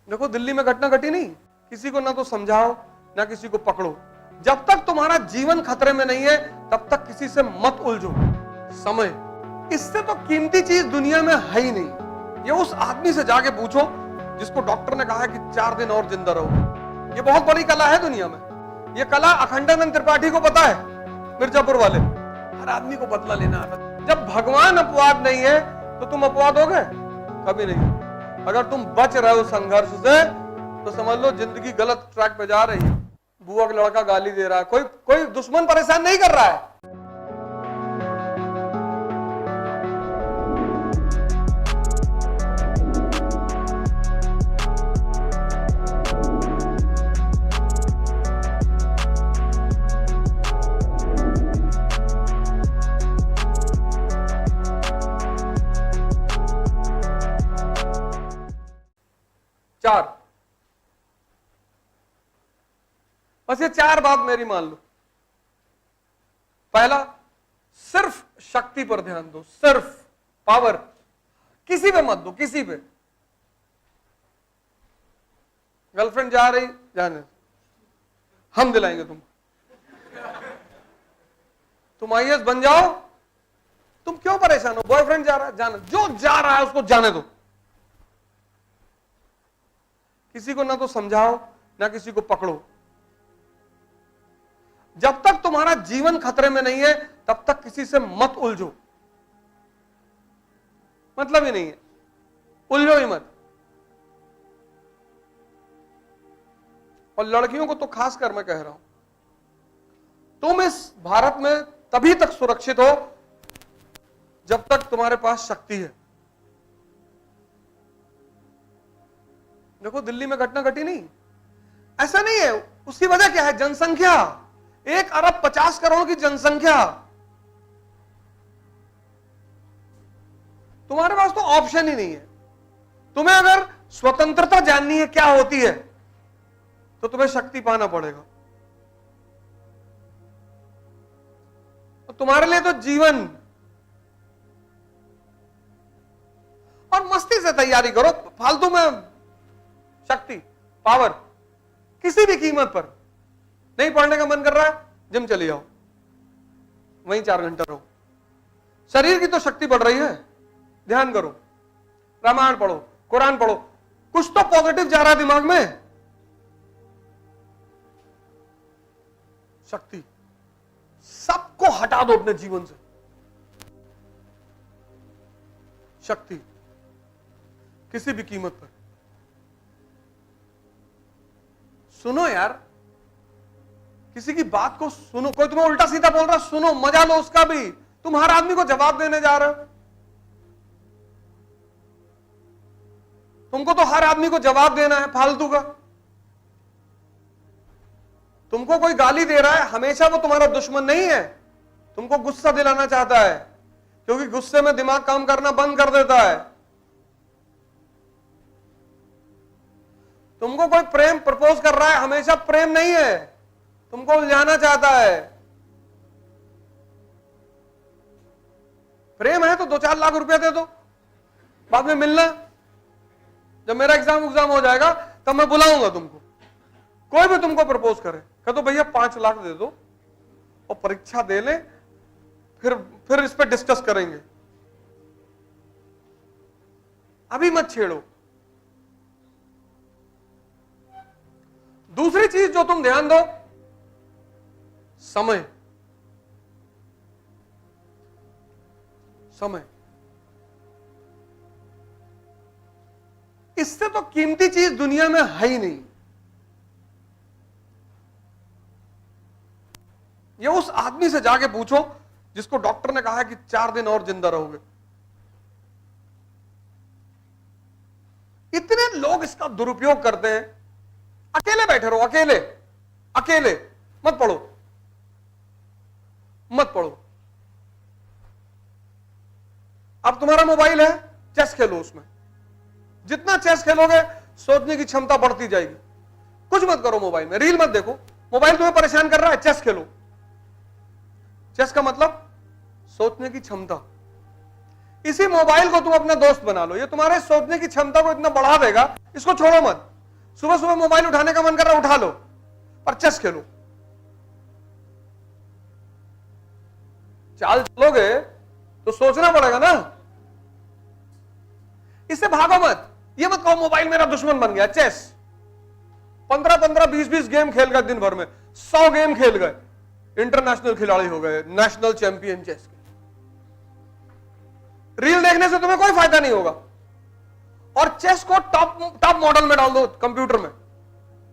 देखो दिल्ली में घटना घटी नहीं, किसी को ना तो समझाओ ना किसी को पकड़ो। जब तक तुम्हारा जीवन खतरे में नहीं है तब तक किसी से मत उलझो। समय, इससे तो कीमती चीज दुनिया में है ही नहीं। ये उस आदमी से जाके पूछो जिसको डॉक्टर ने कहा है कि 4 दिन और जिंदा रहोगे। ये बहुत बड़ी कला है दुनिया में। ये कला अखंडानंद त्रिपाठी को पता है, मिर्जापुर वाले। हर आदमी को बदला लेना आता। जब भगवान अपवाद नहीं है तो तुम अपवाद होगे? कभी नहीं। अगर तुम बच रहे हो संघर्ष से तो समझ लो जिंदगी गलत ट्रैक पे जा रही है। बुआ का लड़का गाली दे रहा है, कोई दुश्मन परेशान नहीं कर रहा है। चार, बस ये 4 बात मेरी मान लो। पहला, सिर्फ शक्ति पर ध्यान दो, सिर्फ पावर। किसी पे मत दो, किसी पे। गर्लफ्रेंड जा रही, जाने, हम दिलाएंगे तुम आईएएस बन जाओ। तुम क्यों परेशान हो? बॉयफ्रेंड जा रहा है, जाने, जो जा रहा है उसको जाने दो। किसी को ना तो समझाओ ना किसी को पकड़ो। जब तक तुम्हारा जीवन खतरे में नहीं है तब तक किसी से मत उलझो। मतलब ही नहीं है, उलझो ही मत। और लड़कियों को तो खास कर मैं कह रहा हूं, तुम इस भारत में तभी तक सुरक्षित हो जब तक तुम्हारे पास शक्ति है। देखो दिल्ली में घटना घटी नहीं, ऐसा नहीं है। उसकी वजह क्या है? जनसंख्या। 1 अरब 50 करोड़ की जनसंख्या। तुम्हारे पास तो ऑप्शन ही नहीं है। तुम्हें अगर स्वतंत्रता जाननी है क्या होती है तो तुम्हें शक्ति पाना पड़ेगा। तो तुम्हारे लिए तो जीवन और मस्ती से तैयारी करो। फालतू में शक्ति, पावर, किसी भी कीमत पर। नहीं पढ़ने का मन कर रहा है, जिम चले जाओ, वहीं 4 घंटा रहो। शरीर की तो शक्ति बढ़ रही है, ध्यान करो, रामायण पढ़ो, कुरान पढ़ो, कुछ तो पॉजिटिव जा रहा है दिमाग में। शक्ति सबको हटा दो अपने जीवन से। शक्ति किसी भी कीमत पर। सुनो यार, किसी की बात को सुनो। कोई तुम्हें उल्टा सीधा बोल रहा, सुनो, मजा लो उसका भी। तुम हर आदमी को जवाब देने जा रहे हो। तुमको तो हर आदमी को जवाब देना है फालतू का। तुमको कोई गाली दे रहा है, हमेशा वो तुम्हारा दुश्मन नहीं है। तुमको गुस्सा दिलाना चाहता है, क्योंकि गुस्से में दिमाग काम करना बंद कर देता है। तुमको कोई प्रेम प्रपोज कर रहा है, हमेशा प्रेम नहीं है, तुमको उलझाना चाहता है। प्रेम है तो 2-4 लाख रुपया दे दो, बाद में मिलना। जब मेरा एग्जाम हो जाएगा तब मैं बुलाऊंगा तुमको। कोई भी तुमको प्रपोज करे, कह दो भैया 5 लाख दे दो और परीक्षा दे ले, फिर इस पे डिस्कस करेंगे। अभी मत छेड़ो। दूसरी चीज जो तुम ध्यान दो, समय। समय, इससे तो कीमती चीज दुनिया में है ही नहीं। ये उस आदमी से जाके पूछो जिसको डॉक्टर ने कहा है कि 4 दिन और जिंदा रहोगे। इतने लोग इसका दुरुपयोग करते हैं। अकेले बैठे रहो, अकेले अकेले मत पढ़ो, मत पढ़ो। अब तुम्हारा मोबाइल है, चेस खेलो उसमें। जितना चेस खेलोगे सोचने की क्षमता बढ़ती जाएगी। कुछ मत करो मोबाइल में, रील मत देखो। मोबाइल तुम्हें परेशान कर रहा है, चेस खेलो। चेस का मतलब सोचने की क्षमता। इसी मोबाइल को तुम अपना दोस्त बना लो, ये तुम्हारे सोचने की क्षमता को इतना बढ़ा देगा, इसको छोड़ो मत। सुबह सुबह मोबाइल उठाने का मन कर रहा है, उठा लो और चेस खेलो। चाल चलोगे तो सोचना पड़ेगा ना, इससे भागो मत। ये मत कहो मोबाइल मेरा दुश्मन बन गया। चेस 15-15, 20-20 गेम खेल गए दिन भर में, 100 गेम खेल गए, इंटरनेशनल खिलाड़ी हो गए, नेशनल चैंपियन चेस के। रील देखने से तुम्हें कोई फायदा नहीं होगा। और चेस को टॉप मॉडल में डाल दो कंप्यूटर में,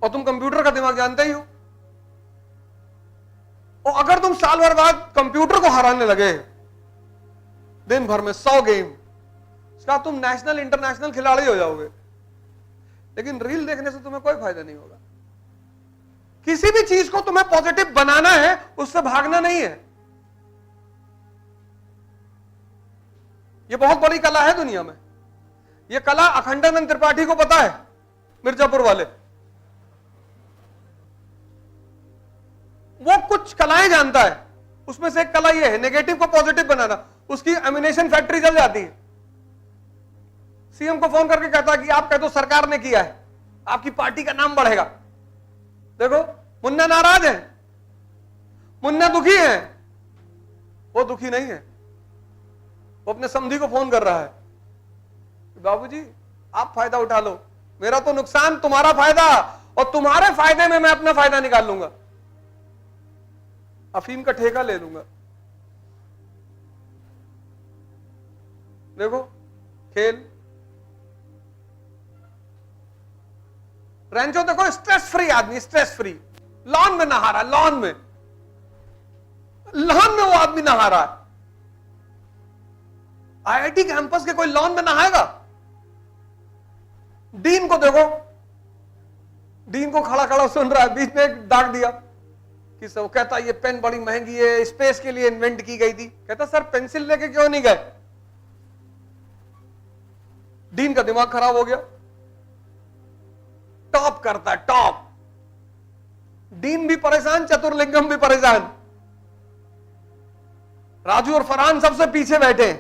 और तुम कंप्यूटर का दिमाग जानते ही हो। और अगर तुम साल भर बाद कंप्यूटर को हराने लगे दिन भर में 100 गेम, इसका तुम नेशनल इंटरनेशनल खिलाड़ी हो जाओगे। लेकिन रील देखने से तुम्हें कोई फायदा नहीं होगा। किसी भी चीज को तुम्हें पॉजिटिव बनाना है, उससे भागना नहीं है। यह बहुत बड़ी कला है दुनिया में। यह कला अखंडानंद त्रिपाठी को पता है, मिर्जापुर वाले। वो कुछ कलाएं जानता है, उसमें से एक कला यह है नेगेटिव को पॉजिटिव बनाना। उसकी एमिनेशन फैक्ट्री जल जाती है। सीएम को फोन करके कहता है कि आप कह दो सरकार ने किया है, आपकी पार्टी का नाम बढ़ेगा। देखो मुन्ना नाराज है, मुन्ना दुखी है। वो दुखी नहीं है, वो अपने समधी को फोन कर रहा है, बाबूजी आप फायदा उठा लो, मेरा तो नुकसान तुम्हारा फायदा, और तुम्हारे फायदे में मैं अपना फायदा निकाल लूंगा, अफीम का ठेका ले लूंगा। देखो खेल रेंचो, देखो स्ट्रेस फ्री आदमी, स्ट्रेस फ्री, लॉन में नहा रहा है, लॉन में वो आदमी नहा रहा है। आईआईटी कैंपस के कोई लॉन में नहाएगा? डीन को देखो, डीन को खड़ा खड़ा सुन रहा है, बीच में एक डाक दिया कि सब कहता ये पेन बड़ी महंगी है, स्पेस के लिए इन्वेंट की गई थी। कहता सर पेंसिल लेके क्यों नहीं गए? डीन का दिमाग खराब हो गया। टॉप करता है, टॉप। डीन भी परेशान, चतुर्लिंगम भी परेशान, राजू और फरहान सबसे पीछे बैठे।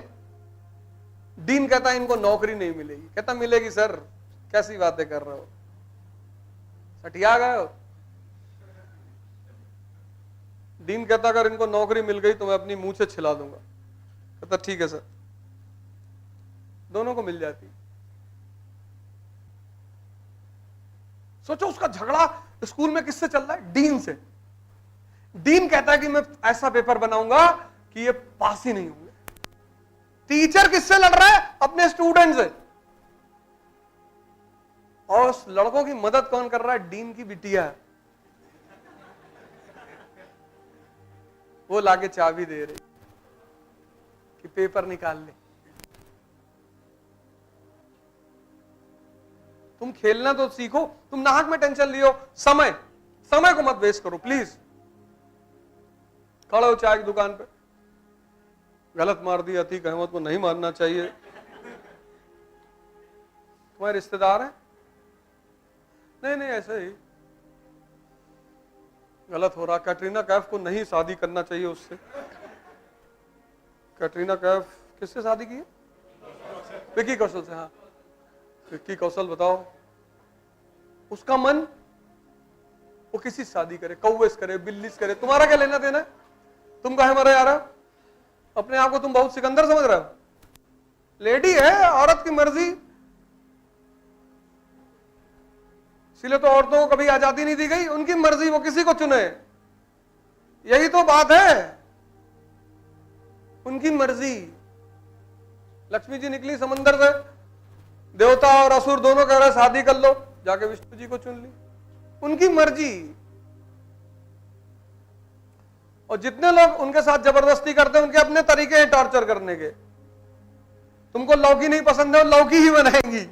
डीन कहता इनको नौकरी नहीं मिलेगी। कहता मिलेगी सर, कैसी बातें कर रहे हो, सटिया गए हो। डीन कहता अगर इनको नौकरी मिल गई तो मैं अपनी मुंह से छिला दूंगा। कहता ठीक है सर, दोनों को मिल जाती। सोचो उसका झगड़ा स्कूल में किससे चल रहा है? डीन से। डीन कहता है कि मैं ऐसा पेपर बनाऊंगा कि ये पास ही नहीं होंगे। टीचर किससे लड़ रहा है? अपने स्टूडेंट से। और उस लड़कों की मदद कौन कर रहा है? डीन की बिटिया। वो लाके चाबी दे रही कि पेपर निकाल ले। तुम खेलना तो सीखो, तुम नाहक में टेंशन लियो। समय को मत वेस्ट करो प्लीज। खड़े हो चाय की दुकान पे, गलत मार दी, अति कहमत को नहीं मारना चाहिए। तुम्हारे रिश्तेदार हैं? नहीं ऐसे ही गलत हो रहा। कैटरीना कैफ को नहीं शादी करना चाहिए उससे। कैटरीना कैफ किससे शादी की है? विक्की कौशल से। हाँ विक्की कौशल, बताओ उसका मन, वो किसी से शादी करे, कौवे से करे, बिल्ली से करे, तुम्हारा क्या लेना देना है? तुम कहे मरे यार, अपने आप को तुम बहुत सिकंदर समझ रहे हो। लेडी है, औरत की मर्जी। इसलिए तो औरतों को कभी आजादी नहीं दी गई, उनकी मर्जी, वो किसी को चुने। यही तो बात है, उनकी मर्जी। लक्ष्मी जी निकली समंदर से, देवता और असुर दोनों कह रहे शादी कर लो, जाके विष्णु जी को चुन ली, उनकी मर्जी। और जितने लोग उनके साथ जबरदस्ती करते हैं, उनके अपने तरीके हैं टॉर्चर करने के। तुमको लौकी नहीं पसंद है, लौकी ही बनाएंगी,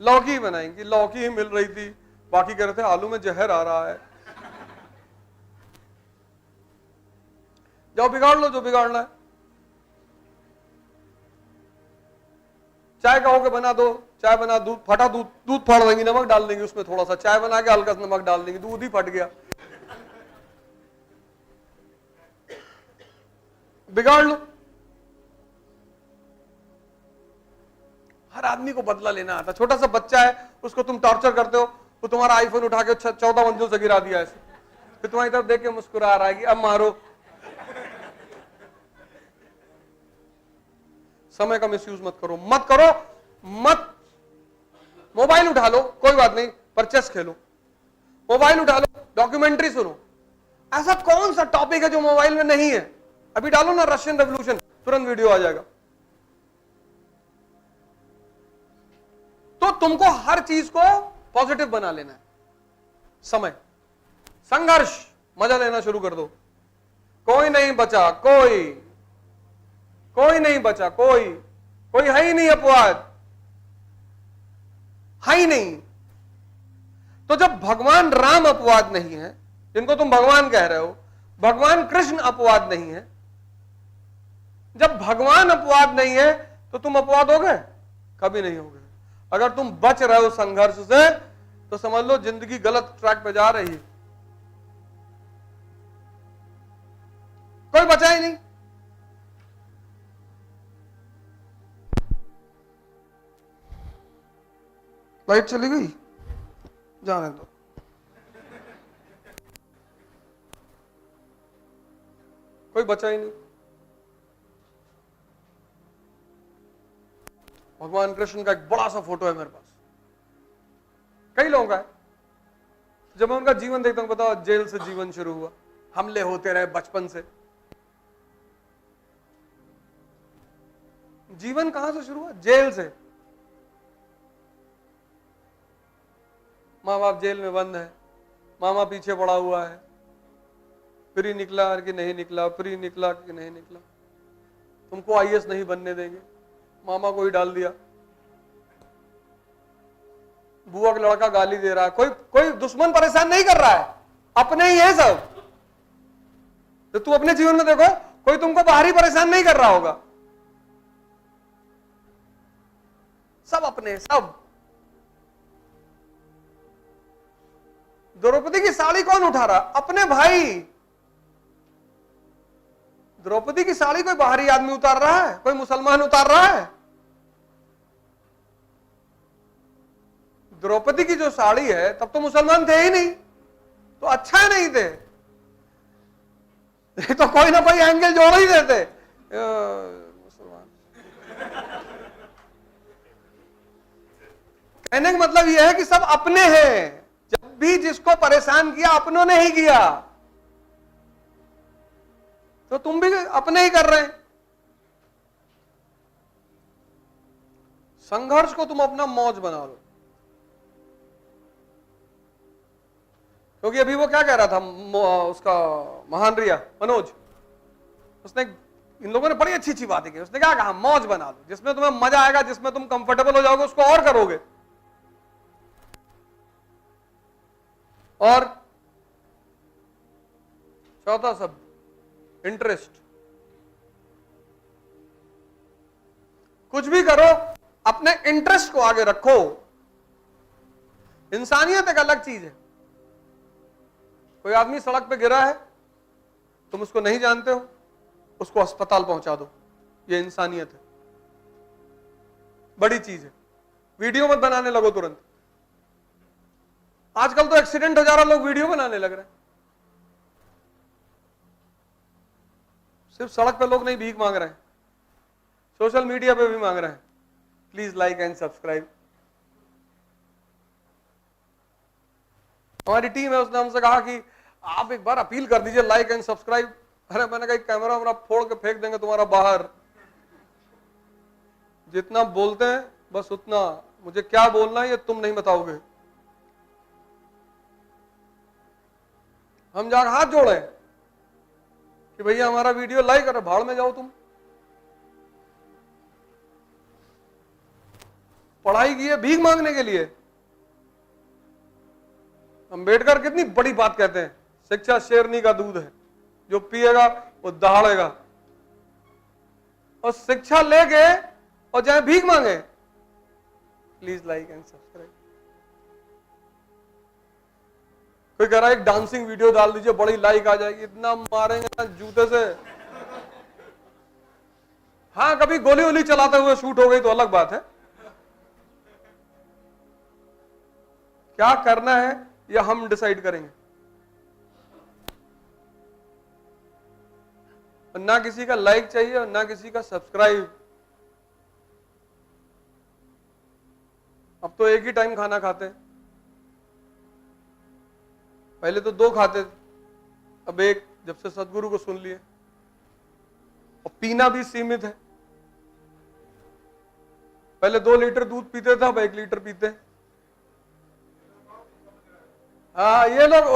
लौकी ही बनाएंगी। लौकी ही मिल रही थी, बाकी कह रहे थे आलू में जहर आ रहा है। जाओ बिगाड़ लो जो बिगाड़ना है। चाय कहोगे बना दो, चाय बना, दूध फटा, दूध फाड़ देंगी, नमक डाल देंगी उसमें थोड़ा सा, चाय बना के हल्का सा नमक डाल देंगी, दूध ही फट गया। बिगाड़ लो। हर आदमी को बदला लेना आता। छोटा सा बच्चा है, उसको तुम टॉर्चर करते हो, वो तुम्हारा आईफोन उठा के 14 मंजिल से गिरा दिया ऐसे, फिर तुम्हारी तरफ देख के मुस्कुरा रहा है कि अब मारो। समय का मिसयूज मत करो, मत करो, मत। मोबाइल उठा लो, कोई बात नहीं, पर चेस खेलो। मोबाइल उठा लो, डॉक्यूमेंट्री सुनो। ऐसा कौन सा टॉपिक है जो मोबाइल में नहीं है? अभी डालो ना रशियन रेवोल्यूशन, तुरंत वीडियो आ जाएगा। तो तुमको हर चीज को पॉजिटिव बना लेना है। समय, संघर्ष, मजा लेना शुरू कर दो। कोई नहीं बचा, कोई नहीं बचा, कोई है ही नहीं अपवाद, है ही नहीं। तो जब भगवान राम अपवाद नहीं है, जिनको तुम भगवान कह रहे हो, भगवान कृष्ण अपवाद नहीं है, जब भगवान अपवाद नहीं है तो तुम अपवाद हो गए? कभी नहीं हो गए। अगर तुम बच रहे हो संघर्ष से तो समझ लो जिंदगी गलत ट्रैक पे जा रही है। कोई बचा ही नहीं। लाइट चली गई, जाने दो। कोई बचा ही नहीं। भगवान कृष्ण का एक बड़ा सा फोटो है मेरे पास, कई लोगों का है। जब मैं उनका जीवन देखता हूं, बताओ, जेल से जीवन शुरू हुआ, हमले होते रहे बचपन से। जीवन कहां से शुरू हुआ? जेल से। माँ बाप जेल में बंद है, मामा पीछे पड़ा हुआ है, फिर ही निकला कि नहीं निकला, फिर ही निकला कि नहीं निकला। तुमको आईएएस नहीं बनने देंगे, मामा को ही डाल दिया। बुआ का लड़का गाली दे रहा है, कोई दुश्मन परेशान नहीं कर रहा है, अपने ही है सब। तो तू अपने जीवन में देखो, कोई तुमको बाहरी परेशान नहीं कर रहा होगा, सब अपने, सब। द्रौपदी की साड़ी कौन उठा रहा? अपने भाई। द्रौपदी की साड़ी कोई बाहरी आदमी उतार रहा है? कोई मुसलमान उतार रहा है? द्रौपदी की जो साड़ी है, तब तो मुसलमान थे ही नहीं, तो अच्छा नहीं थे, तो कोई ना कोई एंगल जोड़ ही देते। मुसलमान। कहने का मतलब यह है कि सब अपने हैं। जब भी जिसको परेशान किया, अपनों ने ही किया, तो तुम भी अपने ही कर रहे हैं। संघर्ष को तुम अपना मौज बना लो। क्योंकि अभी वो क्या कह रहा था, उसका महान रिया मनोज, उसने, इन लोगों ने बड़ी अच्छी अच्छी बातें की। उसने क्या कहा? मौज बना लो, जिसमें तुम्हें मजा आएगा, जिसमें तुम कंफर्टेबल हो जाओगे, उसको और करोगे। और चौथा शब्द, इंटरेस्ट। कुछ भी करो, अपने इंटरेस्ट को आगे रखो। इंसानियत एक अलग चीज है। कोई आदमी सड़क पे गिरा है, तुम उसको नहीं जानते हो, उसको अस्पताल पहुंचा दो, ये इंसानियत है, बड़ी चीज है। वीडियो मत बनाने लगो तुरंत। आजकल तो एक्सीडेंट हो जा रहा, लोग वीडियो बनाने लग रहे हैं। सिर्फ सड़क पे लोग नहीं भीख मांग रहे हैं, सोशल मीडिया पे भी मांग रहे हैं। Please like and subscribe. हमारी टीम है, उसने हमसे कहा कि आप एक बार अपील कर दीजिए, लाइक एंड सब्सक्राइब। अरे मैंने कहा कैमरा वैमरा फोड़ के फेंक देंगे तुम्हारा बाहर। जितना बोलते हैं बस उतना, मुझे क्या बोलना है ये तुम नहीं बताओगे। हम जाकर हाथ जोड़े कि भैया हमारा वीडियो लाइक करो, भाड़ में जाओ तुम। पढ़ाई की है भीख मांगने के लिए। अंबेडकर कितनी बड़ी बात कहते हैं, शिक्षा शेरनी का दूध है, जो पिएगा वो दहाड़ेगा। और शिक्षा लेके और चाहे भीख मांगे। Please like and subscribe. कोई कह रहा है एक डांसिंग वीडियो डाल दीजिए, बड़ी लाइक आ जाएगी। इतना मारेंगे ना जूते से। हाँ, कभी गोली वोली चलाते हुए शूट हो गई तो अलग बात है, क्या करना है या हम डिसाइड करेंगे। और ना किसी का लाइक चाहिए और ना किसी का सब्सक्राइब। अब तो एक ही टाइम खाना खाते हैं, पहले तो 2 खाते थे, अब एक, जब से सदगुरु को सुन लिए। और पीना भी सीमित है, पहले 2 लीटर दूध पीते थे, अब 1 लीटर पीते हैं। हाँ ये लोग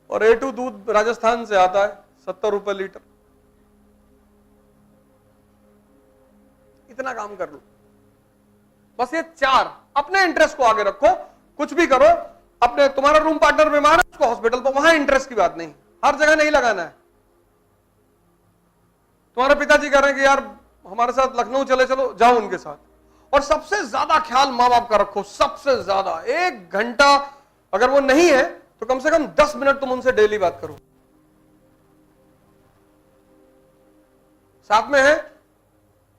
और A2 दूध राजस्थान से आता है 70 रुपए लीटर। इतना काम कर लो, बस ये 4 अपने इंटरेस्ट को आगे रखो। कुछ भी करो, अपने तुम्हारा रूम पार्टनर बीमार है उसको हॉस्पिटल, तो वहां इंटरेस्ट की बात नहीं, हर जगह नहीं लगाना है। तुम्हारे पिताजी कह रहे हैं कि यार हमारे साथ लखनऊ चले चलो, जाओ उनके साथ। और सबसे ज्यादा ख्याल मां बाप का रखो, सबसे ज्यादा 1 घंटा, अगर वो नहीं है तो कम से कम 10 मिनट तुम उनसे डेली बात करो। साथ में है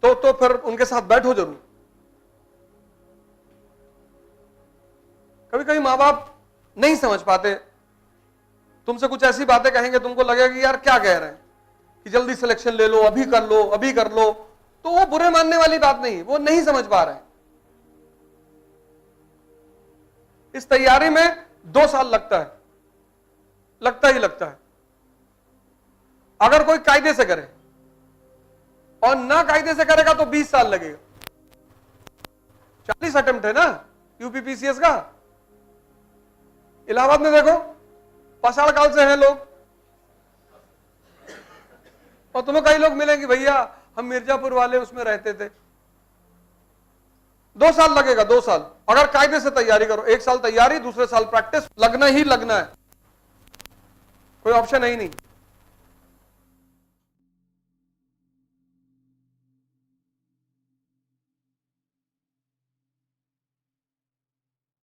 तो फिर उनके साथ बैठो जरूर। कभी कभी मां बाप नहीं समझ पाते, तुमसे कुछ ऐसी बातें कहेंगे तुमको लगेगा कि यार क्या कह रहे हैं, कि जल्दी सिलेक्शन ले लो, अभी कर लो, अभी कर लो। तो वो बुरे मानने वाली बात नहीं, वो नहीं समझ पा रहे हैं। इस तैयारी में 2 साल लगता है, लगता ही लगता है। अगर कोई कायदे से करे और ना कायदे से करेगा तो 20 साल लगेगा। 40 अटेम्प्ट है ना यूपीपीसीएस का। इलाहाबाद में देखो पाषाण काल से हैं लोग, और तुम्हें कई लोग मिलेंगे भैया हम मिर्जापुर वाले उसमें रहते थे। 2 साल लगेगा, 2 साल, अगर कायदे से तैयारी करो। 1 साल तैयारी, दूसरे साल प्रैक्टिस, लगना ही लगना है, कोई ऑप्शन है ही नहीं।